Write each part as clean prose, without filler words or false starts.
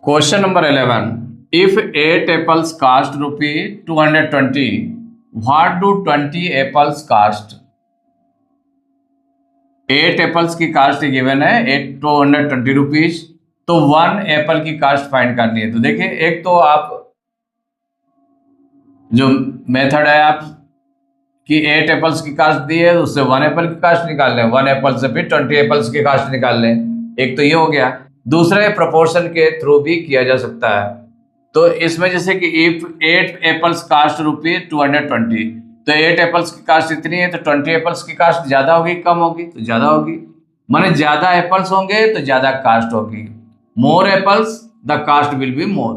Question number 11, if 8 apples cost rupee 220, what do 20 apples cost? 8 apples की cast given है 220 rupees, तो 1 Apple की cast find करनी है। तो देखिए, एक तो आप जो मेथड है आप कि 8 एप्पल्स की कास्ट दी है, उससे 1 एप्पल की कास्ट निकाल लें, 1 एप्पल से फिर 20 एप्पल्स की कास्ट निकाल लें। एक तो ये हो गया। दूसरा, प्रोपोर्शन के थ्रू भी किया जा सकता है। तो इसमें जैसे कि इफ 8 एप्पल्स कास्ट रुपी 220, तो 8 एप्पल्स की कास्ट इतनी है, तो 20 एप्पल्स की कास्ट ज्यादा होगी कम होगी? तो ज्यादा होगी। माने ज्यादा एप्पल्स होंगे तो ज्यादा कास्ट होगी। More apples the cost will be more,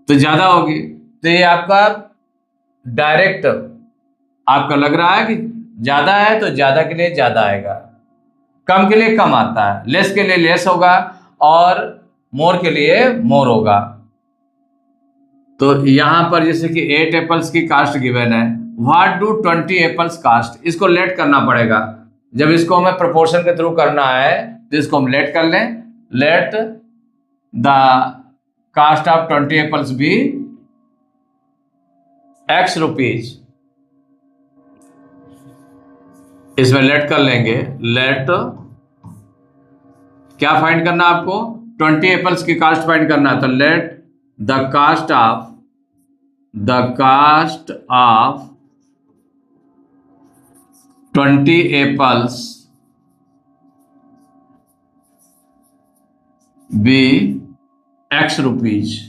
तो ज्यादा होगी। तो ये आपका डायरेक्ट आपका लग रहा है कि ज्यादा है तो ज्यादा के लिए ज्यादा आएगा, कम के लिए कम आता है, लेस के लिए लेस होगा और मोर के लिए मोर होगा। तो यहां पर जैसे कि 8 एप्पल्स की कास्ट गिवन है, व्हाट डू 20 एप्पल्स कास्ट, इसको लेट करना पड़ेगा। जब इसको हमें प्रोपोर्शन के थ्रू करना है तो इसको हम लेट कर लें। Let the cost of 20 apples be x rupees. इसमें लेट कर लेंगे। लेट क्या फाइंड करना आपको? 20 एप्पल्स की कास्ट फाइंड करना है। तो let the cost of 20 apples be x rupees.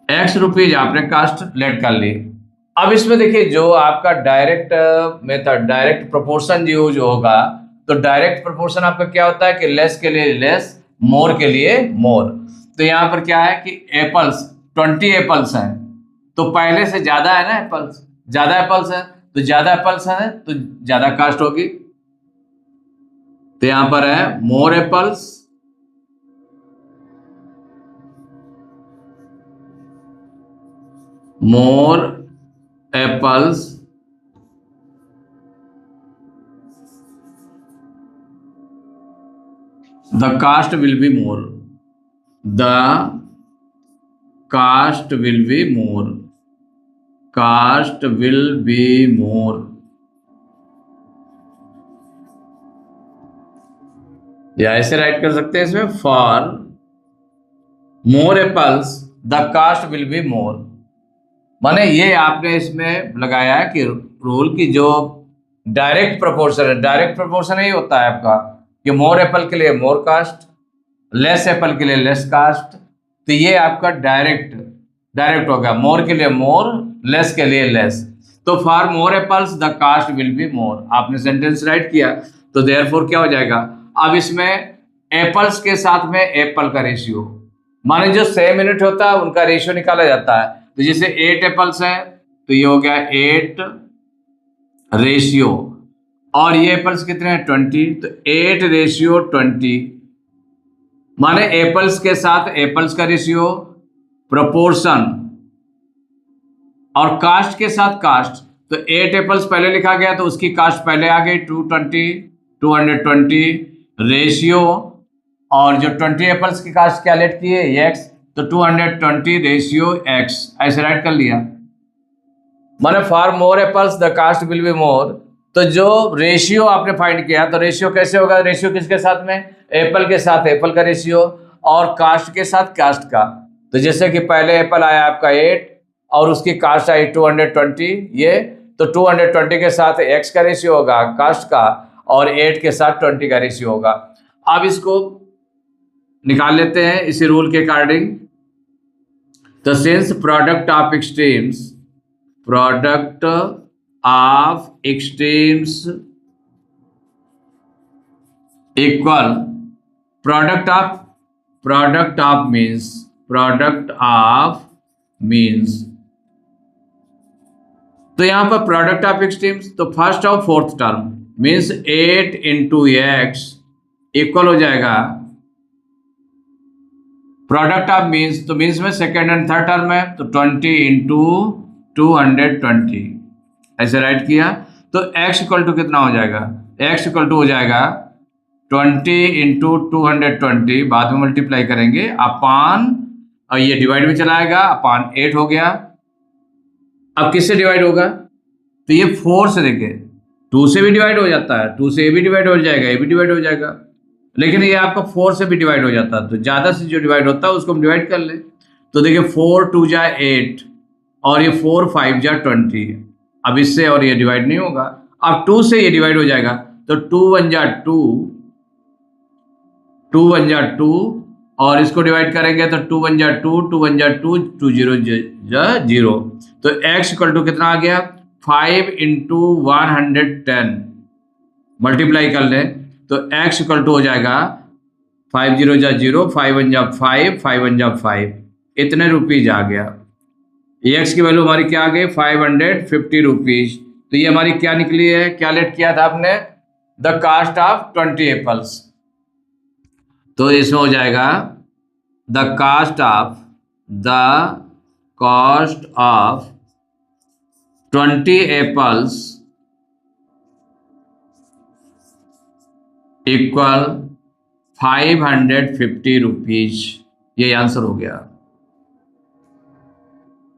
x rupees आपने कास्ट लेट कर ली। अब इसमें देखिए, जो आपका direct method, direct proportion use होगा, तो डायरेक्ट प्रोपोर्शन आपका क्या होता है कि लेस के लिए लेस, मोर के लिए मोर। तो यहां पर क्या है कि एप्पल्स 20 एप्पल्स हैं, तो पहले से ज्यादा है ना एप्पल्स, ज्यादा एप्पल्स है, तो ज्यादा एप्पल्स है तो ज्यादा कास्ट होगी। तो यहां पर है more apples, more apples the cost will be more, the cost will be more, cost will be more। या ऐसे राइट कर सकते हैं इसमें, for more apples the cost will be more. माने ये आपने इसमें लगाया है कि रूल की जो डायरेक्ट प्रोपोर्शन है, डायरेक्ट प्रोपोर्शन ही होता है आपका कि मोर एप्पल के लिए मोर कास्ट, लेस एप्पल के लिए लेस कास्ट। तो ये आपका डायरेक्ट हो गया, मोर के लिए मोर, लेस के लिए लेस। तो for more apples the cost will be more, आपने सेंटेंस राइट किया। तो देयरफॉर क्या हो जाएगा, अब इसमें एप्पल्स के साथ में एप्पल का रेशियो, माने जो सेम यूनिट होता है उनका रेशियो निकाला जाता है। तो जैसे 8 एप्पल्स है तो ये हो गया 8 रेशियो, और ये एप्पल्स कितने हैं 20, तो 8 रेशियो 20, माने एप्पल्स के साथ एप्पल्स का रेशियो, प्रोपोर्शन, और कास्ट के साथ कास्ट। तो 8 एप्पल्स पहले लिखा गया तो उसकी कास्ट पहले आ गई 220 रेशियो, और जो 20 एप्पल्स की कास्ट क्या लेट की है x, तो 220 रेशियो x, ऐसे राइट कर लिया। माने for more apples the cost will be more. तो जो रेशियो आपने फाइंड किया, तो रेशियो कैसे होगा? रेशियो किसके साथ में? एप्पल के साथ एप्पल का रेशियो, और कास्ट के साथ कास्ट का। तो जैसे कि पहले एप्पल आया आपका 8 और उसकी कास्ट आई 220, ये तो 220 के साथ x का रेशियो होगा कास्ट का, और 8 के साथ 20 का रेशियो होगा। अब इसको निकाल लेते हैं इसी रूल के अकॉर्डिंग। तो since product of extremes equal product of means. तो यहां पर प्रोडक्ट ऑफ एक्सट्रीम्स, तो फर्स्ट और fourth term means 8 into x equal हो जाएगा प्रोडक्ट ऑफ मीन्स, तो मीन्स में सेकेंड एंड थर्ड टर्म है, तो 20 इंटू 220 ऐसे राइट किया। तो x इक्वल टू कितना हो जाएगा? x इक्वल टू हो जाएगा 20 इंटू 220 बाद में मल्टीप्लाई करेंगे अपान, और ये डिवाइड में चलाएगा, अपान 8 हो गया। अब किससे डिवाइड होगा? तो ये 4 से, देखिए 2 से भी डिवाइड हो जाता है, 2 से ये भी डिवाइड हो जाएगा, ये भी डिवाइड हो जाएगा, लेकिन ये आपका 4 से भी डिवाइड हो जाता है। तो ज़्यादा से जो डिवाइड होता है उसको हम डिवाइड कर लें। तो देखिए 4 2 जा 8 और ये 4 5 जा 20। अब इससे और ये डिवाइड नहीं होगा। अब 2 से ये डिवाइड हो जाएगा, तो 2 1 जा 2, 2 1 जा 2, और इसको डिवाइड करेंगे तो 2 1 जा 2, 2 1 जा 2, 2 0 जा 0। तो x इक्वल टू कितना आ गया? 5 इंटू 110 मल्टीप्लाई कर लें तो x इक्वल टू हो जाएगा 5 0 जा 0, 5 1 जा 5, 5 1 जा 5, इतने रुपीज आ गया। x की वैल्यू हमारी क्या आ गई? 550 रुपीज। तो ये हमारी क्या निकली है? क्या लेट किया था आपने? The cost of 20 apples. तो इसमें हो जाएगा the cost of 20 apples equal 550 rupees. ये आंसर हो गया।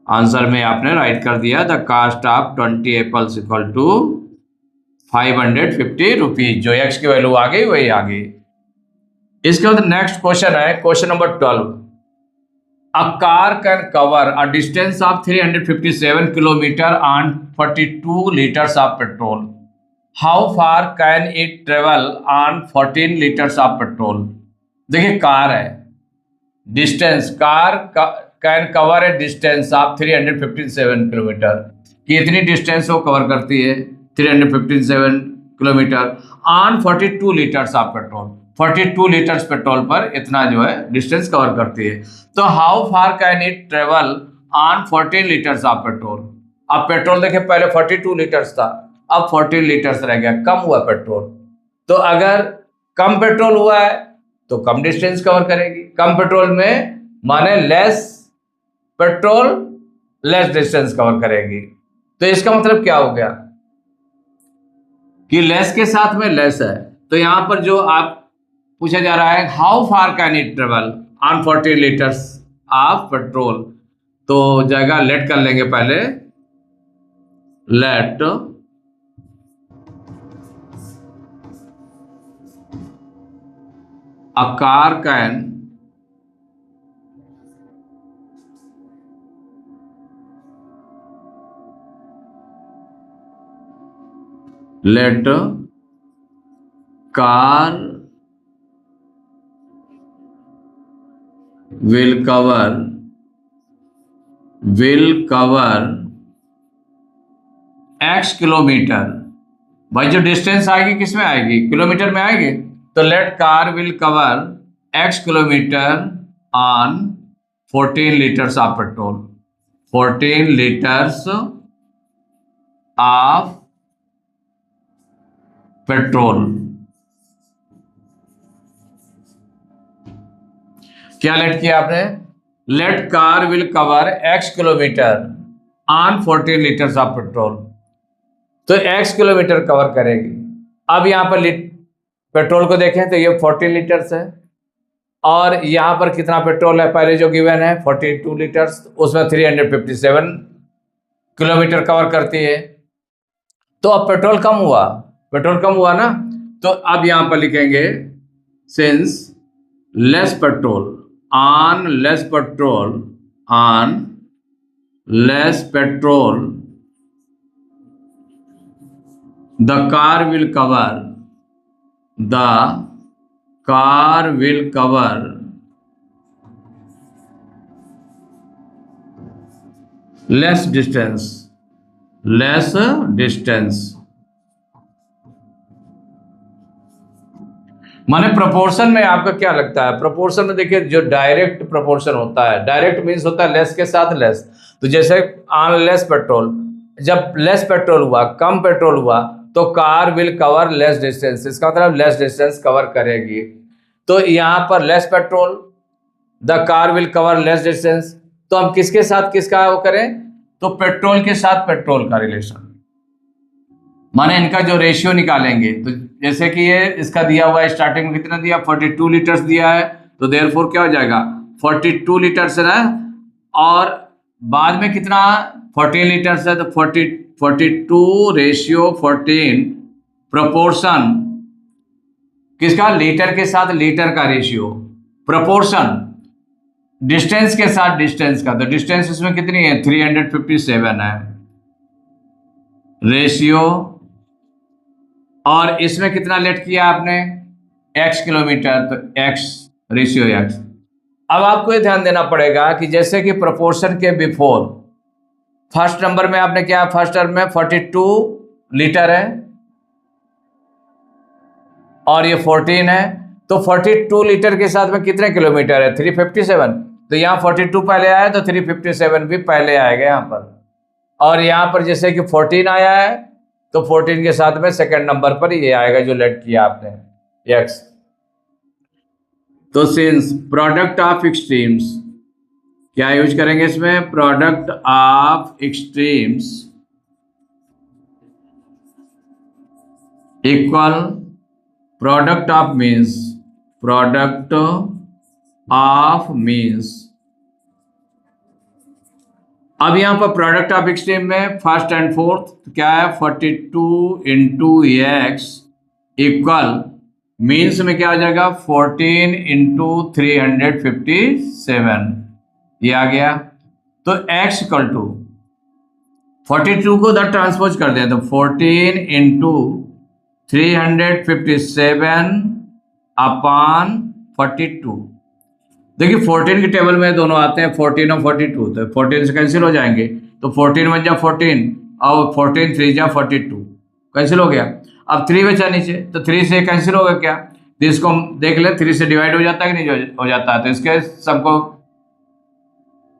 आंसर में आपने राइट कर दिया the cost of 20 apples equal to 550 rupees. जो एक्स की वैल्यू आ गई वही आ गई। इसके बाद नेक्स्ट क्वेश्चन है, question number 12। A car can cover a distance of 357 kilometre on 42 litres of petrol. How far can it travel on 14 litres of petrol. देखिए कार है, distance, car can cover A distance of 357 kilometre, कि इतनी distance वो cover करती है 357 kilometre on 42 litres of petrol. 42 litres petrol पर इतना जो है डिस्टेंस कवर करती है। तो how far can it travel on 14 litres of petrol. अब पेट्रोल देखिए पहले 42 लीटर्स था, अब 14 लीटर्स रह गया, कम हुआ पेट्रोल। तो अगर कम पेट्रोल हुआ है तो कम डिस्टेंस कवर करेगी। कम पेट्रोल में माने less petrol less distance cover करेगी। तो इसका मतलब क्या हो गया कि लेस के साथ में लेस है। तो यहां पर जो आप पूछा जा रहा है how far can it travel on 40 litres of petrol, तो जाएगा लेट कर लेंगे पहले, let a car can let car will cover x kilometre. भाई जो डिस्टेंस आएगी किस में आएगी? किलोमीटर में आएगी। तो let car will cover x kilometre on 14 litres of petrol. 14 litres of petrol. क्या लेट किया आपने? Let car will cover x kilometre on 14 litres of petrol. तो x किलोमीटर कवर करेगी। अब यहां पर पेट्रोल को देखें तो ये 14 लीटर्स है, और यहां पर कितना पेट्रोल है? पहले जो गिवन है 42 लीटर्स, उसमें 357 किलोमीटर कवर करती है। तो अब पेट्रोल कम हुआ, पेट्रोल कम हुआ ना। तो अब यहां पर लिखेंगे since less petrol on less petrol on less petrol the car will cover less distance. माने प्रोपोर्शन में आपका क्या लगता है? प्रोपोर्शन में देखिए जो डायरेक्ट प्रोपोर्शन होता है, डायरेक्ट मीन्स होता है लेस के साथ लेस। तो जैसे ऑन लेस पेट्रोल, जब लेस पेट्रोल हुआ, कम पेट्रोल हुआ, तो car will cover less distance, इसका मतलब लेस डिस्टेंस कवर करेगी। तो यहां पर less petrol, the car will cover less distance. तो हम किसके साथ किसका वो करें? तो पेट्रोल के साथ पेट्रोल का रिलेशन, माने इनका जो रेशियो निकालेंगे, तो जैसे कि ये इसका दिया हुआ है, स्टार्टिंग में कितना दिया 42 लीटर्स दिया है, तो देयरफॉर क्या हो जाएगा 42 लीटर्स है, और बाद में कितना 14 लीटर्स है, तो 42 रेशियो 14 प्रोपोर्शन किसका, लीटर के साथ लीटर का रेशियो, प्रोपोर्शन डिस्टेंस के साथ डिस्टेंस का, तो डिस्टेंस इसमें कितनी है 357 है रेशियो, और इसमें कितना लेट किया आपने x किलोमीटर, तो x रेशियो x। अब आपको ये ध्यान देना पड़ेगा कि जैसे कि प्रोपोर्शन के बिफोर फर्स्ट नंबर में आपने क्या, फर्स्ट टर्म में 42 लीटर है और ये 14 है, तो 42 लीटर के साथ में कितने किलोमीटर है 357, तो यहाँ 42 पहले आया तो 357 भी पहले आएगा यहाँ पर, और यहाँ पर जैसे कि 14 आया है तो 14 के साथ में सेकंड नंबर पर ये आएगा जो लेट किया आपने x। तो सिंस प्रोडक्ट ऑफ एक्सट्रीम्स, क्या यूज करेंगे इसमें, product of extremes equal product of means, product of means. अब यहां पर प्रोडक्ट ऑफ एक्सट्रीम में फर्स्ट एंड फोर्थ तो क्या है 42 इंटू एक्स इक्वल मीन्स में क्या आ जाएगा 14 इंटू 357, ये आ गया। तो x इक्वल टू 42 को उधर ट्रांसपोज कर दें तो 14 इंटू 357 अपान 42। देखिए 14 के टेबल में दोनों आते हैं 14 और 42, तो 14 से कैंसिल हो जाएंगे, तो 14 बन जा 14 और 14 3 जा 42 कैंसिल हो गया। अब 3 बचा नीचे, तो 3 से कैंसिल होगा क्या, तो इसको हम देख ले 3 से डिवाइड हो जाता है कि नहीं हो जाता है, तो इसके सबको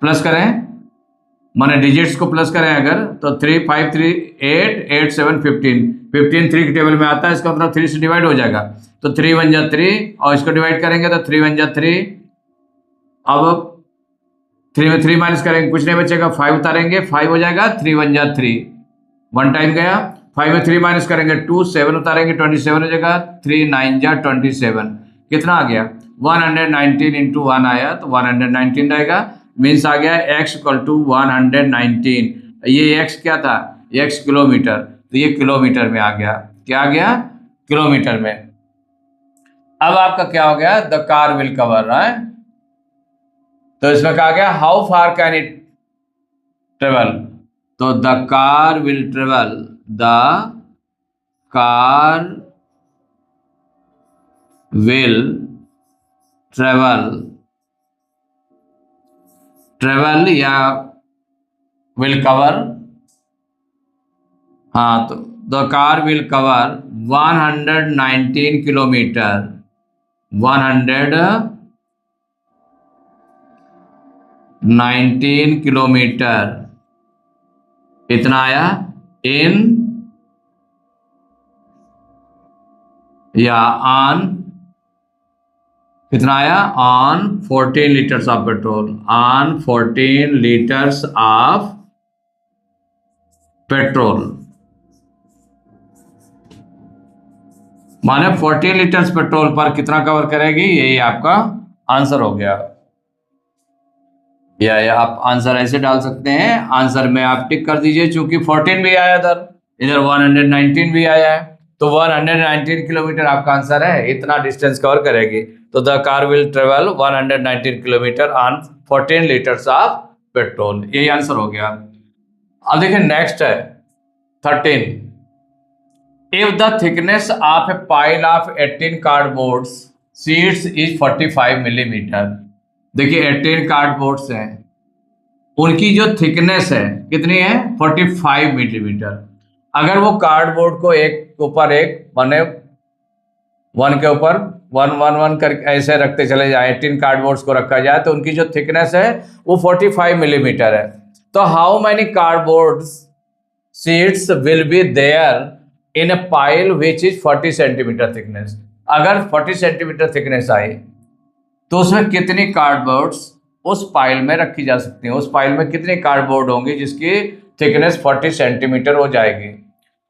प्लस करें, माने डिजिट्स को प्लस करें अगर, तो 3 5 3 8 8 7 15 15 3 के टेबल में आता है, इसका मतलब 3 से डिवाइड हो जाएगा, तो 3 बन जा 3 और इसको डिवाइड करेंगे तो 3 बन जा 3। अब 3 में 3 माइनस करेंगे कुछ नहीं बचेगा, 5 उतारेंगे 5 हो जाएगा, 3 बन जा 3 1 टाइम गया, 5 में 3 माइनस करेंगे 2 7 उतारेंगे 27 हो जाएगा, 3 9 जा 27 कितना आ गया 119 इंटू 1 आया तो 119 रहेगा, मीन्स आ गया x इक्वल टू 119। ये x क्या था x किलोमीटर, तो ये किलोमीटर में आ गया, क्या आ गया किलोमीटर में। अब आपका क्या हो गया द कार विल कवर है, तो इसमें कहा गया how far can it travel, तो the car will travel, the car will travel या विल कवर, हाँ तो the car will cover 119 kilometre, 119 kilometre इतना आया इन या ऑन, कितना आया on 14 litres of petrol, on 14 litres of petrol, माने 14 लीटर्स पेट्रोल पर कितना कवर करेगी, यही आपका आंसर हो गया। या आप आंसर ऐसे डाल सकते हैं, आंसर में आप टिक कर दीजिए, चूंकि 14 भी आया इधर 119 भी आया है, तो 119 किलोमीटर आपका आंसर है, इतना डिस्टेंस कवर करेगी। तो the car will travel 119 kilometre on 14 litres of petrol, यही आंसर हो गया। अब देखिए नेक्स्ट है 13, if the thickness of A pile of 18 cardboard sheets is 45 millimetre. देखिए 18 कार्डबोर्ड्स हैं, उनकी जो थिकनेस है कितनी है 45 मिलीमीटर। अगर वो कार्डबोर्ड को एक ऊपर एक बने वन के ऊपर वन कर ऐसे रखते चले जाए, 18 कार्डबोर्ड्स को रखा जाए तो उनकी जो थिकनेस है वो 45 मिलीमीटर है। तो how many cardboards sheets will be there in a pile which is 40 centimetre thickness. अगर 40 सेंटीमीटर थिकनेस आई तो उसमें कितनी कार्डबोर्ड्स उस पाइल में रखी जा सकती हैं, उस पाइल में कितनी कार्डबोर्ड होंगी जिसकी थिकनेस 40 सेंटीमीटर हो जाएगी।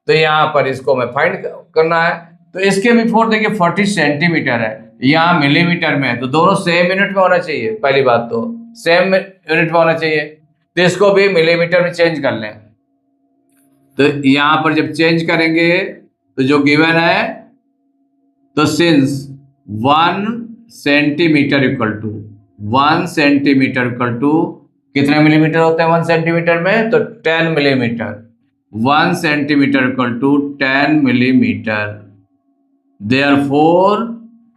तो यहाँ पर इसको मैं फाइंड करना है। तो इसके भी 4 देखिए 40 सेंटीमीटर है, यहाँ मिलीमीटर में है, तो दोनों सेम यूनिट में होना चाहिए। पहली बात तो सेम यूनिट में होना चाहिए, तो इसको भी मिलीमीटर में चेंज कर लें। तो यहाँ पर जब चेंज करेंगे तो जो गिवन है, तो since 1 centimetre equal to 1 centimetre equal to कितने मिलीमीटर होते हैं 1 सेंटीमीटर में, तो 10 millimetre. 1 centimetre equal to 10 millimetre. Therefore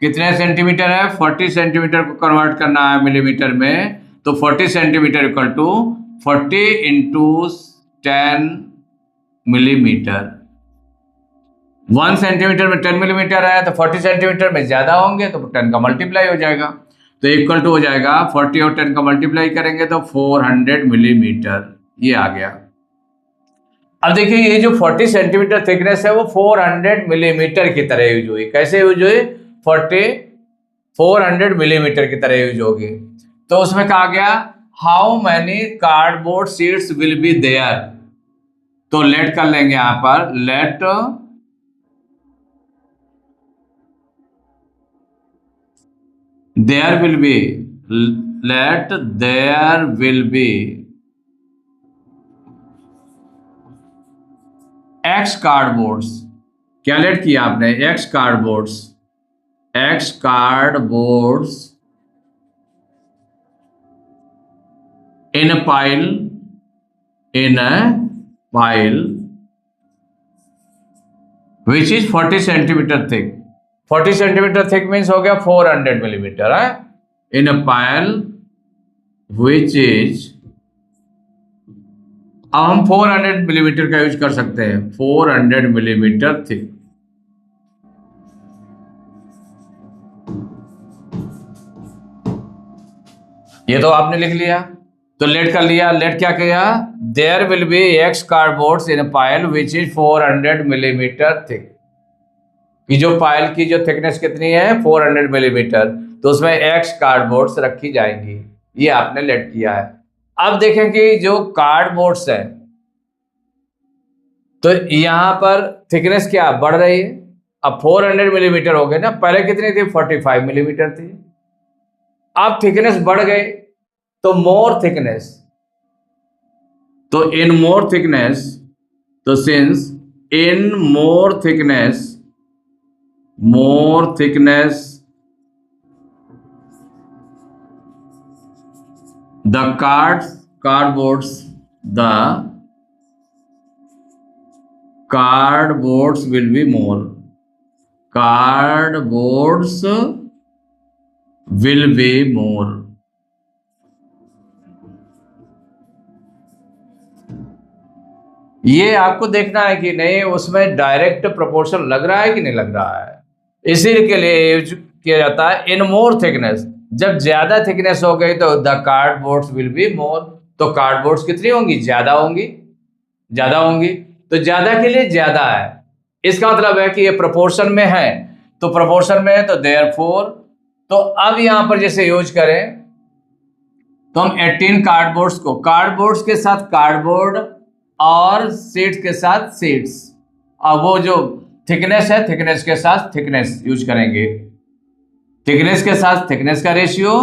कितने सेंटीमीटर है, 40 सेंटीमीटर को कन्वर्ट करना है मिलीमीटर में, तो 40 centimetre equal to 40 into 10 millimetre. 1 centimetre में 10 मिलीमीटर है, तो 40 सेंटीमीटर में ज्यादा होंगे तो 10 का मल्टीप्लाई हो जाएगा, तो इक्वल टू हो जाएगा 40 और 10 का मल्टीप्लाई करेंगे तो 400 मिलीमीटर, ये आ गया। अब देखिए ये जो 40 सेंटीमीटर थिकनेस है वो 400 मिलीमीटर की तरह यूज हुई। कैसे यूज हुई, 400 मिलीमीटर की तरह यूज होगी। तो उसमें कहा गया how many cardboard sheets will be there, तो लेट कर लेंगे यहां पर, let there will be, let there will be x cardboards. क्या लेट किया आपने, x cardboards, x cardboards in a pile which is 40 centimetre thick. 40 centimetre thick means हो गया 400 मिलीमीटर है, इन अ पाइल विच इज, अब हम 400 मिलीमीटर का use कर सकते हैं, 400 मिलीमीटर थिक। ये तो आपने लिख लिया, तो लेट कर लिया। लेट क्या किया, there will be x cardboards in a pile which is 400 millimetre thick. कि जो पाइल की जो थिकनेस कितनी है 400 मिलीमीटर, तो उसमें एक्स कार्डबोर्ड्स रखी जाएंगी, ये आपने लेट किया है। अब देखें कि जो कार्डबोर्ड्स है, तो यहां पर थिकनेस क्या बढ़ रही है, अब 400 मिलीमीटर हो गए ना, पहले कितनी थी 45 मिलीमीटर थी, अब थिकनेस बढ़ गई तो मोर थिकनेस, तो इन मोर थिकनेस, तो since in more thickness the cardboards will be more, cardboards will be more। ये आपको देखना है कि नहीं उसमें डायरेक्ट प्रोपोर्शन लग रहा है कि नहीं लग रहा है, इसी के लिए यूज किया जाता है इन मोर थिकनेस। जब ज्यादा थिकनेस हो गई तो the cardboards will be more, तो कार्डबोर्ड्स कितनी होंगी, ज्यादा होंगी, ज्यादा होंगी, तो ज्यादा के लिए ज्यादा है, इसका मतलब है कि ये प्रोपोर्शन में है, तो प्रोपोर्शन में है तो देयरफॉर। तो अब यहां पर जैसे यूज करें तो हम 18 कार्डबोर्ड्स को, कार्डबोर्ड्स के साथ कार्डबोर्ड और सीट्स के साथ सीट्स, और वो जो थिकनेस है थिकनेस के साथ थिकनेस यूज करेंगे, थिकनेस के साथ थिकनेस का रेशियो।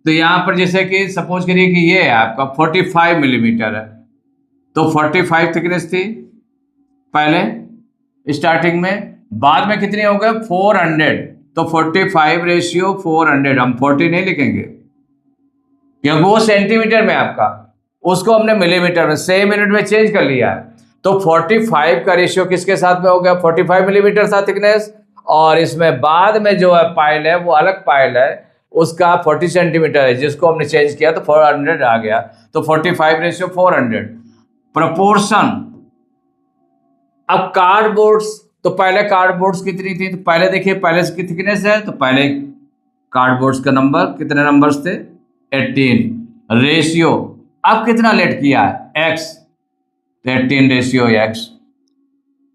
तो यहां पर जैसे कि सपोज करिए कि ये है आपका 45 मिलीमीटर है, तो 45 थिकनेस थी पहले स्टार्टिंग में, बाद में कितनी हो गए 400, तो 45 रेशियो 400, हम 40 नहीं लिखेंगे क्योंकि वो सेंटीमीटर में आपका, उसको हमने मिलीमीटर में सेम यूनिट में चेंज कर लिया है। तो 45 का रेशियो किसके साथ में हो गया, 45 मिलीमीटर था थिकनेस, और इसमें बाद में जो है पाइल है वो अलग पाइल है, उसका 40 सेंटीमीटर है जिसको हमने चेंज किया तो 400 आ गया, तो 45 रेशियो 400 प्रोपोर्शन। अब कार्डबोर्ड्स, तो पहले कार्डबोर्ड्स कितनी थी, तो पहले देखिए पहले की थिकनेस है, तो पहले कार्डबोर्ड्स का नंबर कितने नंबर्स थे 18 रेशियो, अब कितना लेट किया है x, 18 रेशियो x।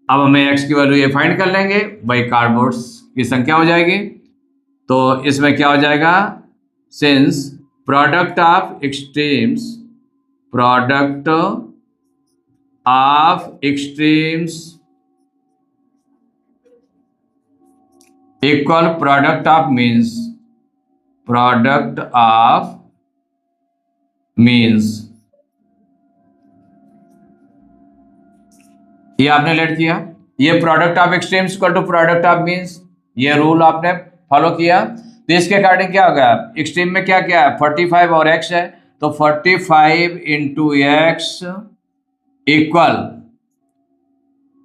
अब हमें x की वैल्यू ये फाइंड कर लेंगे भाई, कार्डबोर्ड्स की संख्या हो जाएगी, तो इसमें क्या हो जाएगा, since product of extremes equal product of means, product of means, ये आपने लेट किया। ये product of extremes equal to product of means, ये रूल आपने फॉलो किया। तो इसके अकॉर्डिंग क्या होगा, एक्सट्रीम में क्या क्या है, 45 और x है, तो 45 into x equal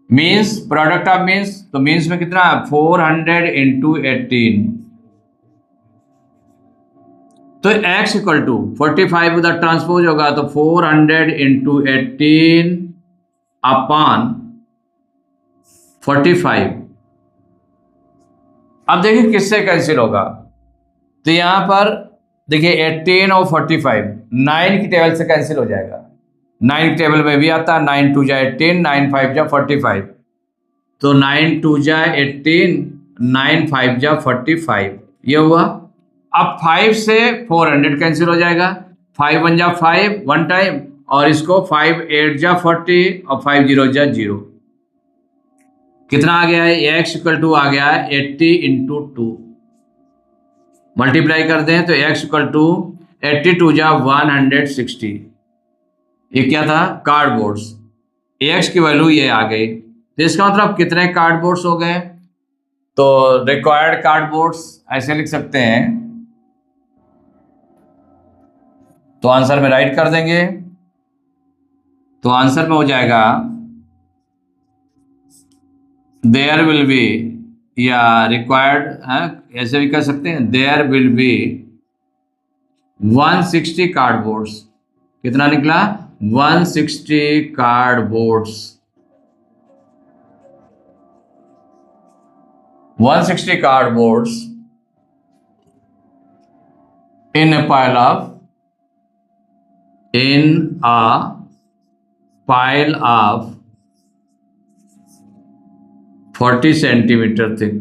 means, product of means, तो मीन्स में कितना है 400 इंटू 18, तो x इक्वल टू 45 उधर ट्रांसपोज होगा तो 400 इंटू 18 अपॉन 45। अब देखिए किससे कैंसिल होगा, तो यहां पर देखिए 18 और 45 9 की टेबल से कैंसिल हो जाएगा। 9 की टेबल में भी आता है, 9 2 जा 18, 9 5 जा 45, तो 9 2 जा 18, 9 5 जा 45, ये हुआ। अब 5 से 400 कैंसिल हो जाएगा, 5 1 जा 5 वन टाइम, और इसको 5 8 जा 40 और 5 0 जा 0, कितना आ गया है, x इक्वल टू आ गया है 80 इंटू 2, मल्टीप्लाई कर दें तो x इक्वल टू 82 जा 160, ये क्या था, कार्डबोर्ड्स, x की वैल्यू ये आ गई। तो इसका मतलब कितने कार्डबोर्ड्स हो गए, तो रिक्वायर्ड कार्डबोर्ड्स ऐसे लिख सकते हैं, तो आंसर में राइट कर देंगे, तो आंसर में हो जाएगा देयर विल बी, या रिक्वायर्ड ऐसे भी कर सकते हैं, देयर विल बी 160 कार्डबोर्ड्स, कितना निकला 160 cardboards, 160 cardboards in a pile of, in a pile of 40 centimetre thick.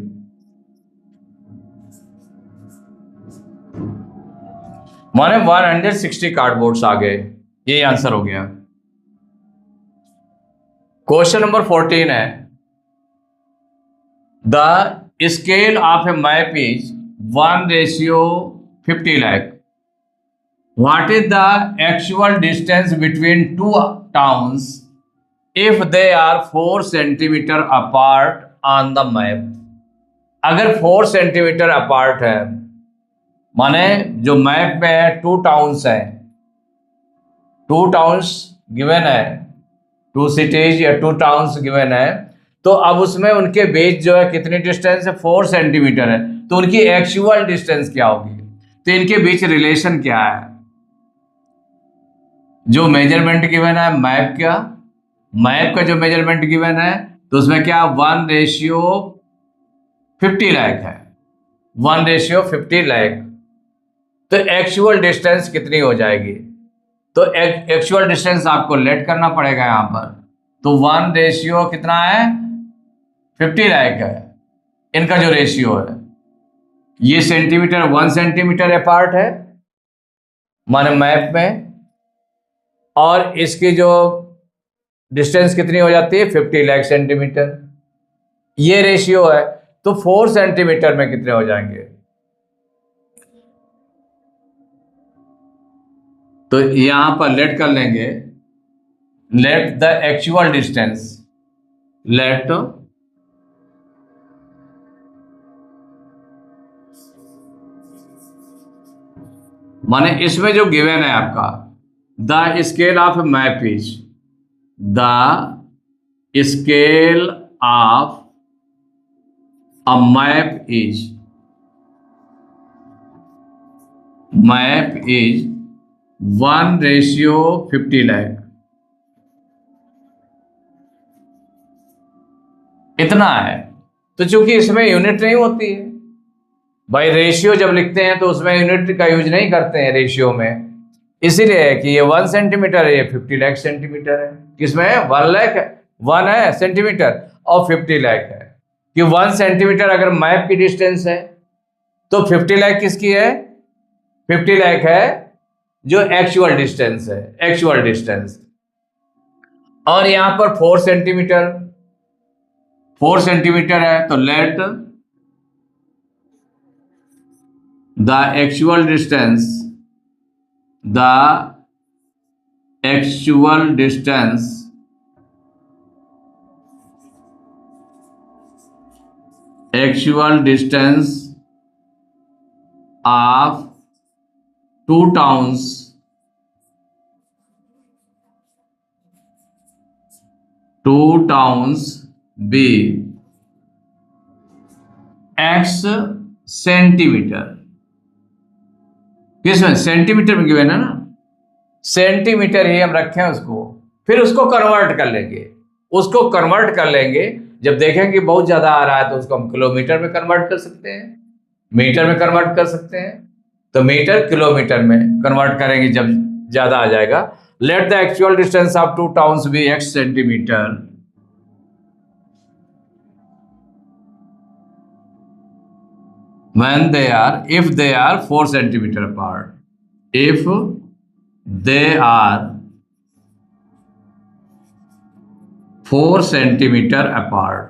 माने 160 कार्डबोर्ड्स आ गए, ये आंसर हो गया। क्वेश्चन नंबर 14 है, the scale of A map is 1:50 lakh, what is the actual distance between two towns if they are 4 centimetre apart on the map? अगर 4 centimetre apart है, माने जो मैप में है 2 टाउन्स हैं, 2 टाउन्स गिवन है, 2 cities या 2 टाउन्स गिवन है, तो अब उसमें उनके बीच जो है कितनी डिस्टेंस है, 4 सेंटीमीटर है, तो उनकी एक्चुअल डिस्टेंस क्या होगी, तो इनके बीच रिलेशन क्या है, जो मेजरमेंट गिवन है मैप का, मैप का जो मेजरमेंट गिवन है, तो उसमें क्या 1:50 लाख है, 1:50 लाख, तो एक्चुअल डिस्टेंस कितनी हो जाएगी, तो एक्चुअल डिस्टेंस आपको लेट करना पड़ेगा यहां पर, तो 1 कितना है 50 लाख है, इनका जो रेशियो है, ये सेंटीमीटर 1 सेंटीमीटर अपार्ट है माने मैप में, और इसकी जो डिस्टेंस कितनी हो जाती है 50 लाख सेंटीमीटर, ये रेशियो है, तो 4 सेंटीमीटर में कितने हो जाएंगे, तो यहां पर लेट कर लेंगे, let the actual distance, let माने इसमें जो गिवन है आपका the scale of map is, the scale of a map is, map is 1:50 lakh, इतना है। तो चूंकि इसमें यूनिट नहीं होती है भाई, रेशियो जब लिखते हैं तो उसमें यूनिट का यूज नहीं करते हैं रेशियो में, इसीलिए कि ये 1 सेंटीमीटर है, ये 50 लाख सेंटीमीटर है, किसमें 1 लाख 1 है सेंटीमीटर और 50 लाख है, कि 1 सेंटीमीटर अगर मैप की डिस्टेंस है तो 50 लाख किसकी है, 50 लाख है जो एक्चुअल डिस्टेंस है, एक्चुअल डिस्टेंस, और यहां पर 4 सेंटीमीटर, 4 सेंटीमीटर है, तो let the actual distance of two towns be x centimetre. किसमें? सेंटीमीटर में गिवन है ना, सेंटीमीटर ही हम रखें उसको, फिर उसको कन्वर्ट कर लेंगे। जब देखें कि बहुत ज्यादा आ रहा है तो उसको हम किलोमीटर में कन्वर्ट कर सकते हैं, मीटर में कन्वर्ट कर सकते हैं। तो मीटर किलोमीटर में कन्वर्ट करेंगे जब ज्यादा आ जाएगा। Let the actual distance of two towns be x centimetre. if they are 4 centimeter apart, if they are 4 centimeter apart,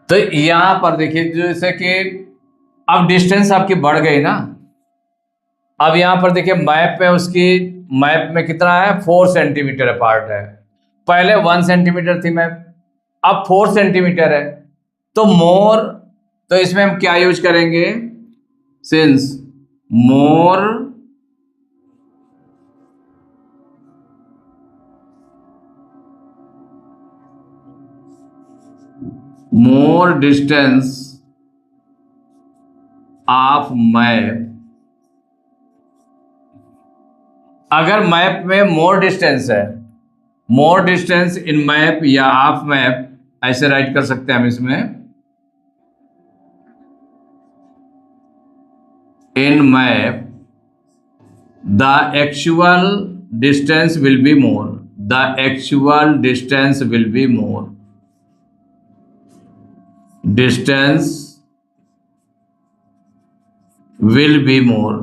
तो यहां पर देखिए जैसे कि अब डिस्टेंस आपकी बढ़ गई ना। अब यहां पर देखिए मैप में कितना है, 4 सेंटीमीटर अपार्ट है। पहले 1 सेंटीमीटर थी मैप, अब 4 सेंटीमीटर है। तो मोर, तो इसमें हम क्या यूज करेंगे, since more distance of map. अगर मैप में मोर डिस्टेंस है, मोर डिस्टेंस इन मैप या ऑफ मैप, ऐसे राइट कर सकते हैं हम इसमें, in map the actual distance will be more, the actual distance will be more, distance will be more.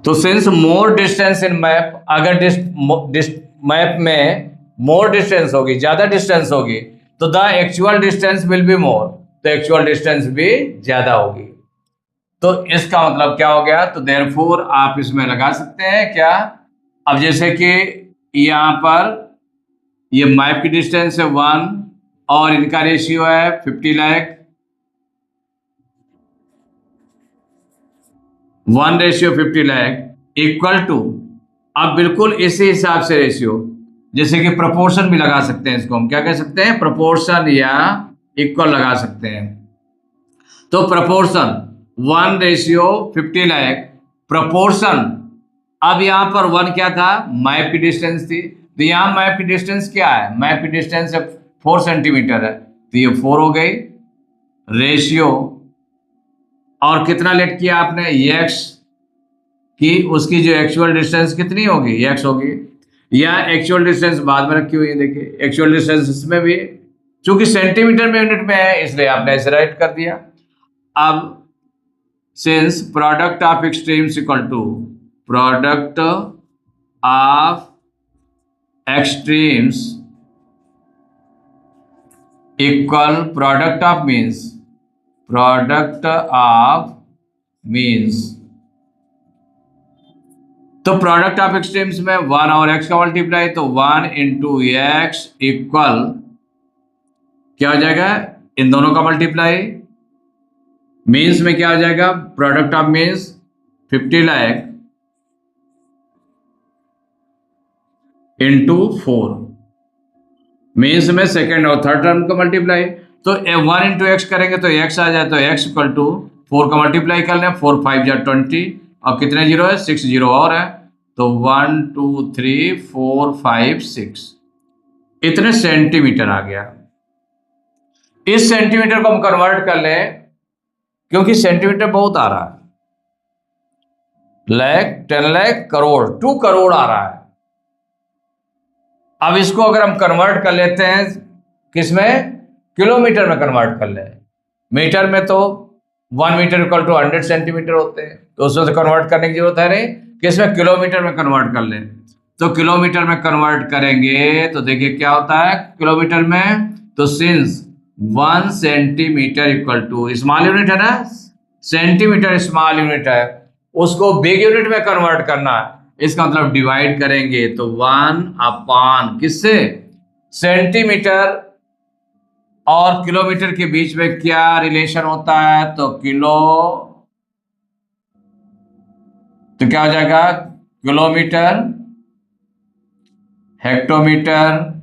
तो since more distance in map, अगर मैप में मोर डिस्टेंस होगी, ज्यादा डिस्टेंस होगी, तो the actual distance will be more, तो actual distance भी ज्यादा होगी। तो इसका मतलब क्या हो गया, तो देयरफॉर आप इसमें लगा सकते हैं क्या, अब जैसे कि यहां पर ये मैप की डिस्टेंस है 1 और इनका रेशियो है 50 लाख, 1:50 लाख इक्वल टू, अब बिल्कुल इसी हिसाब से रेशियो, जैसे कि प्रोपोर्शन भी लगा सकते हैं, इसको हम क्या कह सकते हैं, प्रोपोर्शन या इक्वल लगा सकते हैं। तो प्रोपोर्शन 1:50 लाख, प्रोपोर्शन, अब यहां पर 1 क्या था, मैप की डिस्टेंस थी, तो यहां मैप की डिस्टेंस क्या है, मैप की डिस्टेंस 4 सेंटीमीटर है, तो ये 4 हो गई रेशियो, और कितना लेट किया आपने, x की, उसकी जो एक्चुअल डिस्टेंस कितनी होगी, x होगी। या एक्चुअल डिस्टेंस बाद में रखी हुई है, देखिए एक्चुअल डिस्टेंस इसमें भी, चूंकि सेंटीमीटर में यूनिट में है इसलिए आपने ऐसे राइट कर दिया। अब since product of extremes equal to product of extremes equal product of means, product of means, तो प्रोडक्ट ऑफ एक्सट्रीम्स में 1 और x का मल्टीप्लाई, तो 1 into x इक्वल क्या हो जाएगा, इन दोनों का मल्टीप्लाई, मीन्स में क्या हो जाएगा, product of means 50 lakh into 4, means में सेकेंड और थर्ड टर्म का मल्टीप्लाई, तो 1 into x करेंगे तो x आ जाए, तो x इक्वल टू 4 का मल्टीप्लाई कर लें, 4 5 जा 20, और कितने जीरो है, 6 जीरो और है, तो 1 2 3 4 5 6, इतने सेंटीमीटर आ गया। इस सेंटीमीटर को हम कन्वर्ट कर लें, क्योंकि सेंटीमीटर बहुत आ रहा है, लाख 10 लाख करोड़ 2 करोड़ आ रहा है। अब इसको अगर हम कन्वर्ट कर लेते हैं किसमें, किलोमीटर में कन्वर्ट कर ले, मीटर में तो 1 मीटर इक्वल टू 100 सेंटीमीटर होते हैं, तो उसमें से कन्वर्ट करने की जरूरत है नहीं, किस में, किलोमीटर में कन्वर्ट कर लें। तो किलोमीटर में कन्वर्ट करेंगे तो देखिए क्या होता है किलोमीटर में। तो since 1 centimetre equal to, small unit है ना, सेंटीमीटर स्मॉल यूनिट है, उसको बिग यूनिट में कन्वर्ट करना है, इसका मतलब डिवाइड करेंगे तो 1 अपॉन किससे, सेंटीमीटर और किलोमीटर के बीच में क्या रिलेशन होता है, तो किलो, तो क्या हो जाएगा kilometre, hectometre,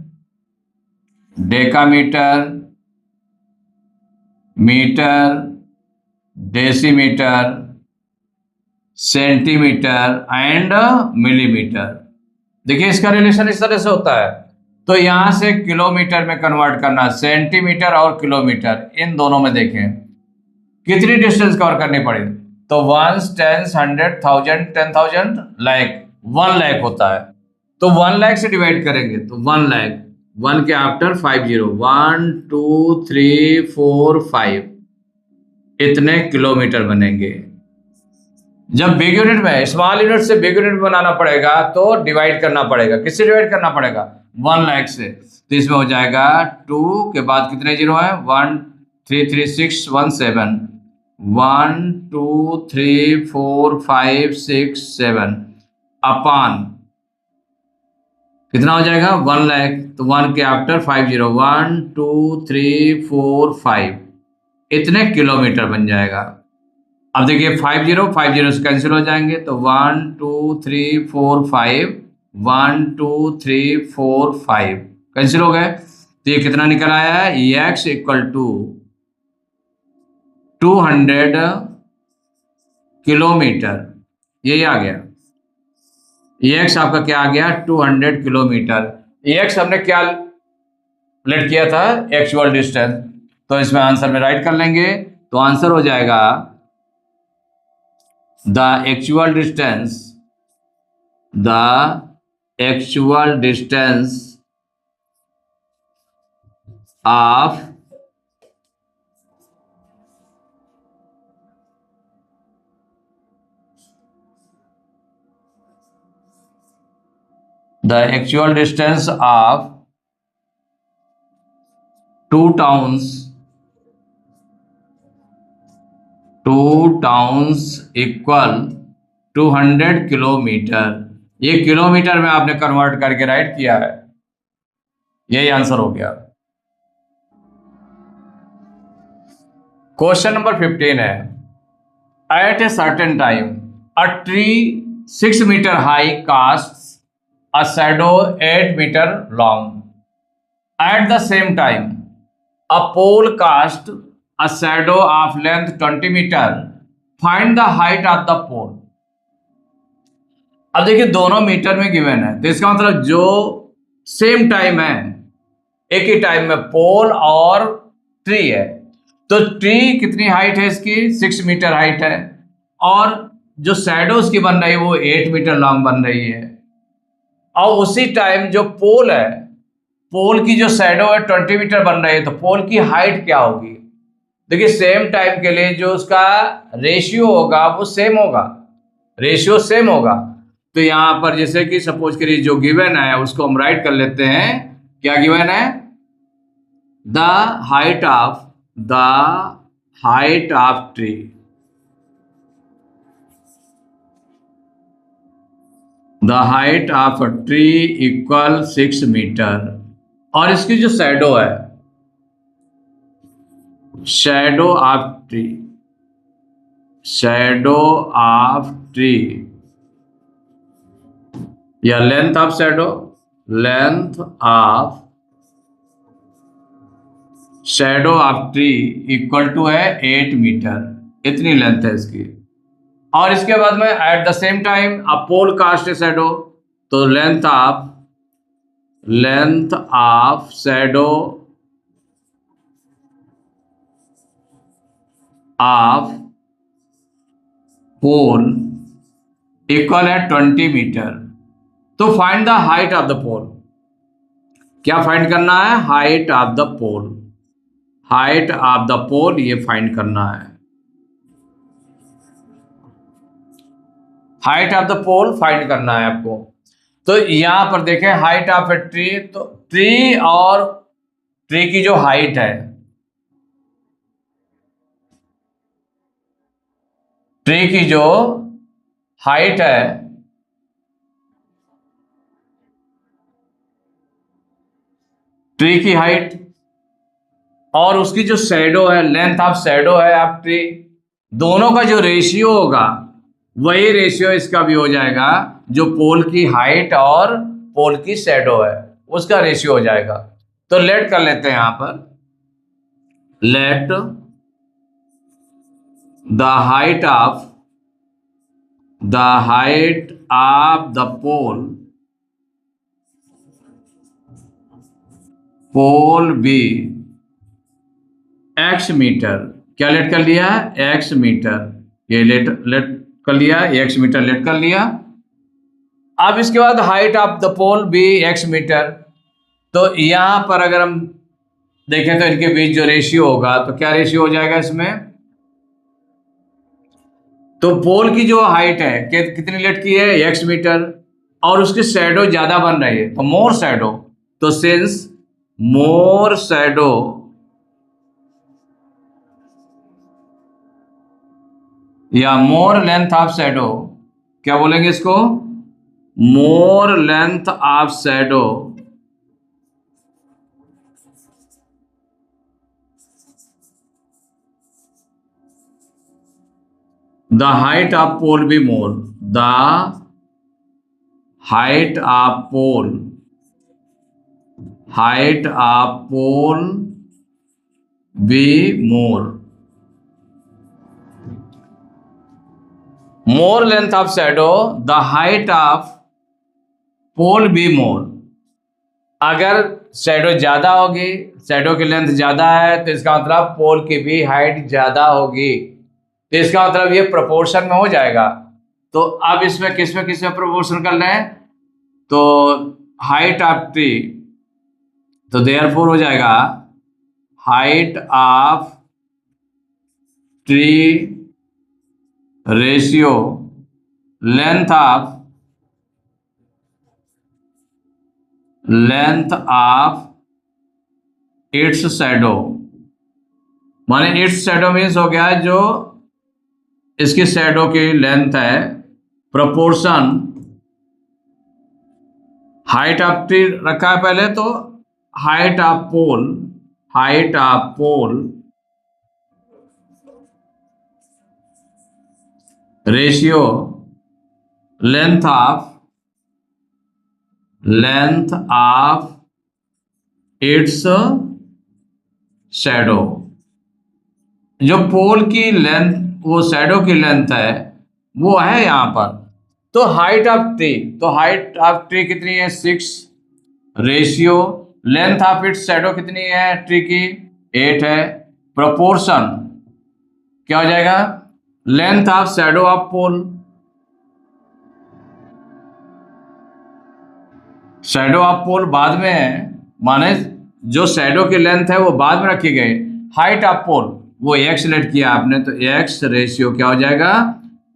decametre, metre, decimetre, centimetre and millimetre. देखिए इसका रिलेशन इस तरह से होता है। तो यहां से किलोमीटर में कन्वर्ट करना, सेंटीमीटर और किलोमीटर इन दोनों में देखें कितनी डिस्टेंस कवर करनी पड़ेगी। तो 1 10 100 1000 10,000 लाख, 1 लाख होता है। तो 1 लाख से डिवाइड करेंगे तो 1 लाख, 1 के आफ्टर 50, 1 2 3 4 5, इतने किलोमीटर बनेंगे। जब बिग यूनिट में, स्मॉल यूनिट से बिग यूनिट बनाना पड़ेगा तो डिवाइड करना पड़ेगा, किससे डिवाइड करना पड़ेगा, 1 लाख से। तो इसमें हो जाएगा 2 के बाद कितने जीरो है, 1 3 3 6 1 7, 1 2 3 4 5 6 7 अपान कितना हो जाएगा 1 लाख। तो 1 के आफ्टर 50, 1 2 3 4 5, इतने किलोमीटर बन जाएगा। अब देखिए 50 से कैंसिल हो जाएंगे तो 1 2 3 4 5, 1 2 3 4 5 कैंसिल हो गए। तो ये कितना निकल आया है, x इक्वल टू 200 किलोमीटर, यही आ गया। x आपका क्या आ गया 200 किलोमीटर। x हमने क्या लेट किया था, एक्चुअल डिस्टेंस, तो इसमें आंसर में राइट कर लेंगे। तो आंसर हो जाएगा the actual distance of two towns equal 200 kilometre. ये किलोमीटर में आपने कन्वर्ट करके राइट किया है, यही आंसर हो गया। क्वेश्चन नंबर 15 है, at a certain time a tree 6 metre high casts a shadow 8 metre long. At the same time a pole cast a shadow of length 20 meter. Find the height of the pole. अब देखिए दोनों metre में given है, तो इसका मतलब जो same time है, एक ही टाइम में पोल और ट्री है, तो ट्री कितनी हाइट है इसकी, 6 मीटर हाइट है, और जो शैडो उसकी बन रही है वो 8 मीटर लॉन्ग बन रही है। और उसी टाइम जो पोल है, पोल की जो शैडो है 20 मीटर बन रही है, तो पोल की हाइट क्या होगी। देखिए सेम टाइम के लिए जो उसका रेशियो होगा वो सेम होगा, रेशियो सेम होगा। तो यहां पर जैसे कि सपोज करिए जो गिवन है उसको हम राइट कर लेते हैं। क्या गिवन है, the height of tree, the height of a tree equal 6 metre, और इसकी जो शैडो है, शैडो ऑफ ट्री या length of shadow, length of shadow of tree equal to है 8 मीटर, इतनी लेंथ है इसकी। और इसके बाद में at the same time a pole cast a shadow, तो length of shadow of pole equal है 20 मीटर। तो find the height of the pole, क्या फाइंड करना है, height of the pole, height of the pole ये find करना है। Height of the pole find करना है आपको। तो यहां पर देखें हाइट ऑफ ए ट्री, तो ट्री और ट्री की जो हाइट है, ट्री की जो हाइट है, ट्री की हाइट और उसकी जो शैडो है, लेंथ ऑफ शैडो है आप ट्री, दोनों का जो रेशियो होगा वही रेशियो इसका भी हो जाएगा। जो पोल की हाइट और पोल की शैडो है उसका रेशियो हो जाएगा। तो लेट कर लेते हैं यहां पर, let the height of the pole be x metre. क्या लेट कर लिया? X metre. ये लेट कर लिया, एक्स मीटर लेट कर लिया। अब इसके बाद height of the pole be x metre. तो यहां पर अगर हम देखें तो इनके बीच जो रेशियो होगा, तो क्या रेशियो हो जाएगा इसमें? तो पोल की जो हाइट है कितनी लेट की है? एक्स मीटर, और उसकी शैडो ज्यादा बन रही है तो मोर शैडो। तो सिंस मोर शैडो या मोर लेंथ ऑफ शैडो, क्या बोलेंगे इसको? More length of shadow the height of pole be more, the height of pole be more, more length of shadow the height of pole be more. अगर shadow ज्यादा होगी, shadow की length ज्यादा है, तो इसका मतलब पोल की भी हाइट ज्यादा होगी। तो इसका मतलब ये प्रोपोर्शन में हो जाएगा। तो अब इसमें किस में प्रोपोर्शन कर रहे हैं? तो हाइट ऑफ ट्री, तो देयरफॉर हो जाएगा height of tree ratio length of its shadow. माने इट्स शैडो मीन्स हो गया जो इसकी शैडो की लेंथ है, प्रोपोर्शन हाइट ऑफ ट्री रखा है पहले, तो height of pole ratio length of its shadow. जो पोल की लेंथ, वो शैडो की लेंथ है, वो है यहां पर। तो हाइट ऑफ ट्री, तो हाइट ऑफ ट्री कितनी है? 6 ratio length of its shadow कितनी है ट्री की? 8 है। प्रोपोर्शन क्या हो जाएगा? Length of shadow of pole, shadow of pole बाद में है, माने जो शैडो की लेंथ है वो बाद में रखी गई। हाइट ऑफ पोल वो एक्स लेट किया आपने, तो एक्स रेशियो क्या हो जाएगा?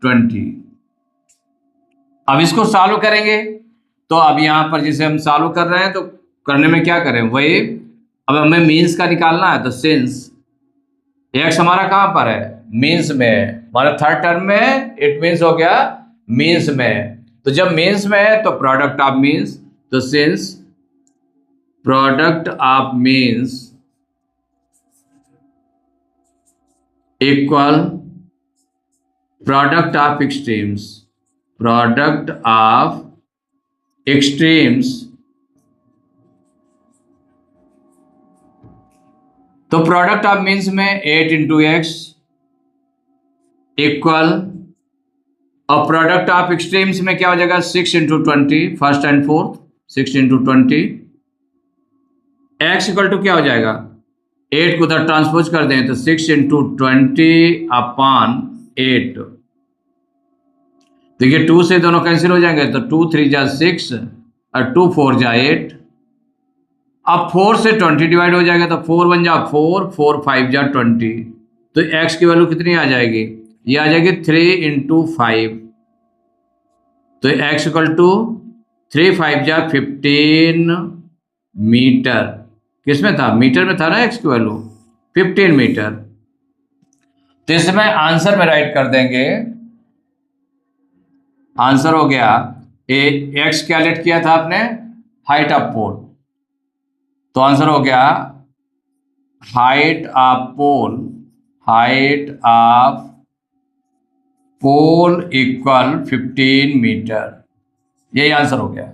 20। अब इसको सॉल्व करेंगे, तो अब यहां पर जिसे हम सॉल्व कर रहे हैं, तो करने में क्या करें वही, अब हमें मीन्स का निकालना है। तो सिंस एक्स हमारा कहां पर है? मीन्स में, हमारा थर्ड टर्म में, इट मीन्स हो गया मीन्स में। तो जब मीन्स में है तो प्रोडक्ट ऑफ मीन्स, तो since product of means equal product of extremes, product of extremes. तो प्रोडक्ट ऑफ मीन्स में 8 इंटू एक्स इक्वल, और प्रोडक्ट ऑफ एक्सट्रीम्स में क्या हो जाएगा? 6 into 20, first and fourth, 6 into 20। X equal to क्या हो जाएगा? 8 को उधर ट्रांसपोज कर दें तो 6 इंटू 20 अपॉन 8। देखिए 2 से दोनों कैंसिल हो जाएंगे, तो 2 3 जा 6 और 2 4 जा 8। अब 4 से 20 डिवाइड हो जाएगा, तो 4 1 जा 4, 4 5 जा 20। तो x की वैल्यू कितनी आ जाएगी? ये आ जाएगी 3 इंटू 5। तो x इक्वल टू 3 5 जा 15 मीटर, किसमें था, मीटर में था ना x की वैल्यू 15 मीटर। तो इसमें आंसर में राइट कर देंगे, आंसर हो गया x क्या लेट किया था आपने, हाइट ऑफ पोल, तो आंसर हो गया height of pole, height of pole equal 15 metre, यही आंसर हो गया।